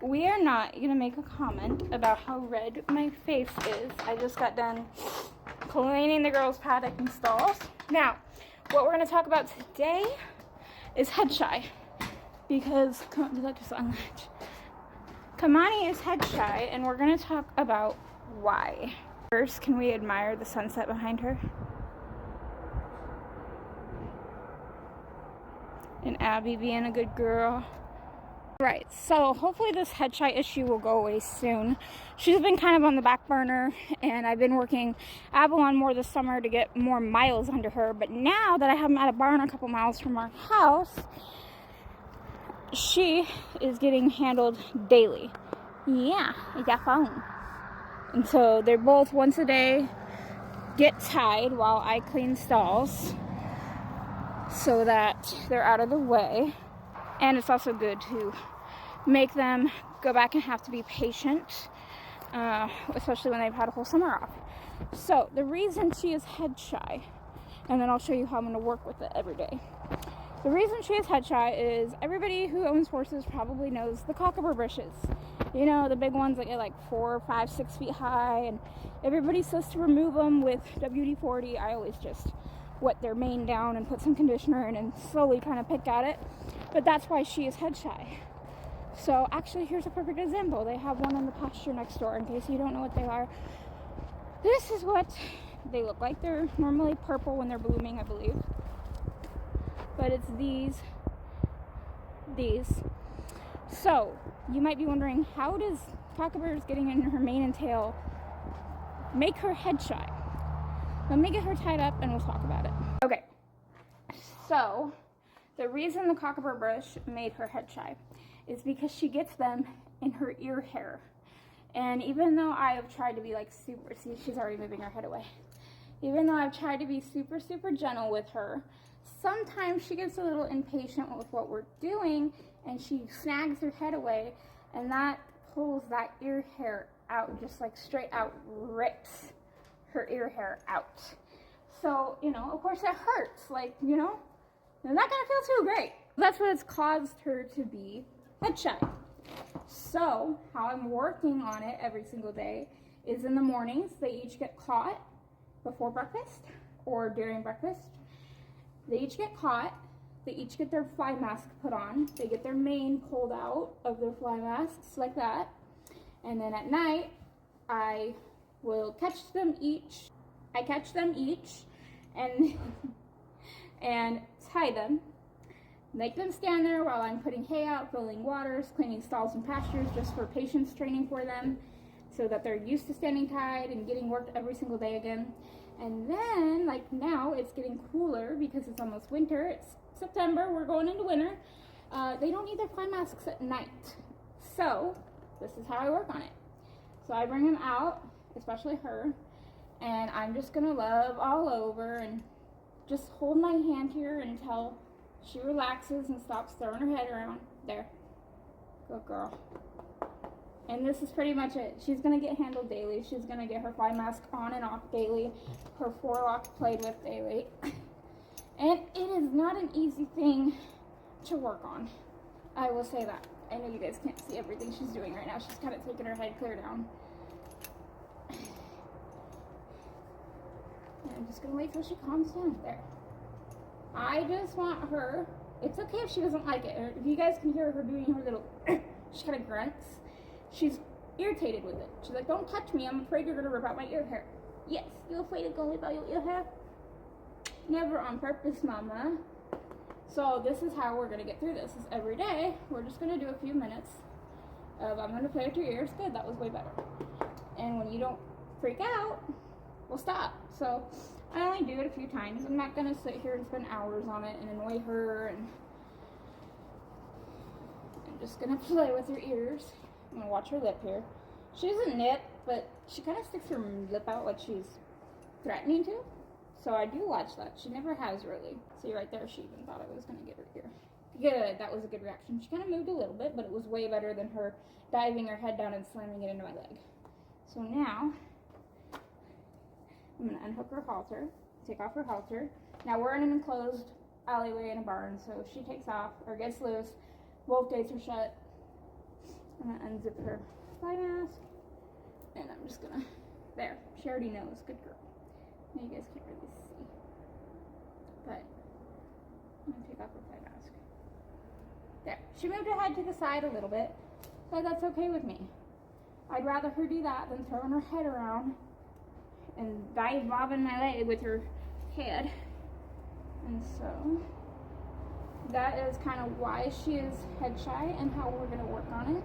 We are not going to make a comment about how red my face is. I just got done cleaning the girls' paddock and stalls. Now, what we're going to talk about today is head shy. Because, come on, let us unlatch. Kamani is head shy, and we're going to talk about why. First, can we admire the sunset behind her? And Abby being a good girl. Right, so hopefully this head shy issue will go away soon. She's been kind of on the back burner, and I've been working Avalon more this summer to get more miles under her. But now that I have them at a barn a couple miles from our house, she is getting handled daily. Yeah, I got phone. And so they're both once a day get tied while I clean stalls so that they're out of the way. And it's also good to make them go back and have to be patient, especially when they've had a whole summer off. So the reason she is head shy, and then I'll show you how I'm going to work with it every day. The reason she is head shy is everybody who owns horses probably knows the cockabur bushes. You know, the big ones that get like 4, 5, 6 feet high, and everybody says to remove them with WD-40. I always just wet their mane down and put some conditioner in and slowly kind of pick at it. But that's why she is head shy. So actually, here's a perfect example. They have one in the pasture next door, in case you don't know what they are. This is what they look like. They're normally purple when they're blooming, I believe. But it's these. So you might be wondering, how does cockaburs getting in her mane and tail make her head shy? Let me get her tied up and we'll talk about it. Okay, so the reason the cockabur brush made her head shy is because she gets them in her ear hair. And even though I have tried to be like super, see, she's already moving her head away. Even though I've tried to be super, super gentle with her, sometimes she gets a little impatient with what we're doing and she snags her head away, and that pulls that ear hair out, just like straight out rips her ear hair out. So, you know, of course it hurts, like, you know, they're not gonna feel too great. That's what has caused her to be head shy. So how I'm working on it every single day is in the mornings, they each get caught before breakfast or during breakfast. They each get caught, they each get their fly mask put on, they get their mane pulled out of their fly masks like that, and then at night I will catch them each. I catch them each and and tie them, make them stand there while I'm putting hay out, filling waters, cleaning stalls and pastures, just for patience training for them, so that they're used to standing tied and getting worked every single day again. And then, like now, it's getting cooler because it's almost winter. It's September, we're going into winter. They don't need their fly masks at night. So this is how I work on it. So I bring them out, especially her, and I'm just gonna love all over and just hold my hand here until she relaxes and stops throwing her head around. There, good girl. And this is pretty much it. She's gonna get handled daily. She's gonna get her fly mask on and off daily, her forelock played with daily. And it is not an easy thing to work on. I will say that. I know you guys can't see everything she's doing right now. She's kind of taking her head clear down. And I'm just gonna wait till she calms down. There. I just want her, it's okay if she doesn't like it. If you guys can hear her doing her little, she kind of grunts. She's irritated with it. She's like, don't touch me. I'm afraid you're gonna rip out my ear hair. Yes, you're afraid of going about your ear hair? Never on purpose, mama. So this is how we're gonna get through this. Is every day, we're just gonna do a few minutes of, I'm gonna play with your ears. Good, that was way better. And when you don't freak out, we'll stop. So I only do it a few times. I'm not gonna sit here and spend hours on it and annoy her, and I'm just gonna play with her ears. I'm gonna watch her lip here. She doesn't nip, but she kind of sticks her lip out like she's threatening to. So I do watch that. She never has really. See right there, she even thought I was gonna get her ear. Good, that was a good reaction. She kind of moved a little bit, but it was way better than her diving her head down and slamming it into my leg. So now, I'm gonna unhook her halter, take off her halter. Now we're in an enclosed alleyway in a barn, so she takes off or gets loose. Both gates are shut. I'm gonna unzip her fly mask, and I'm just gonna, there, she already knows, good girl. Now you guys can't really see, but I'm gonna take off her fly mask. There, she moved her head to the side a little bit, but that's okay with me. I'd rather her do that than throwing her head around and bobbing my leg with her head. And so that is kind of why she is head shy and how we're going to work on it.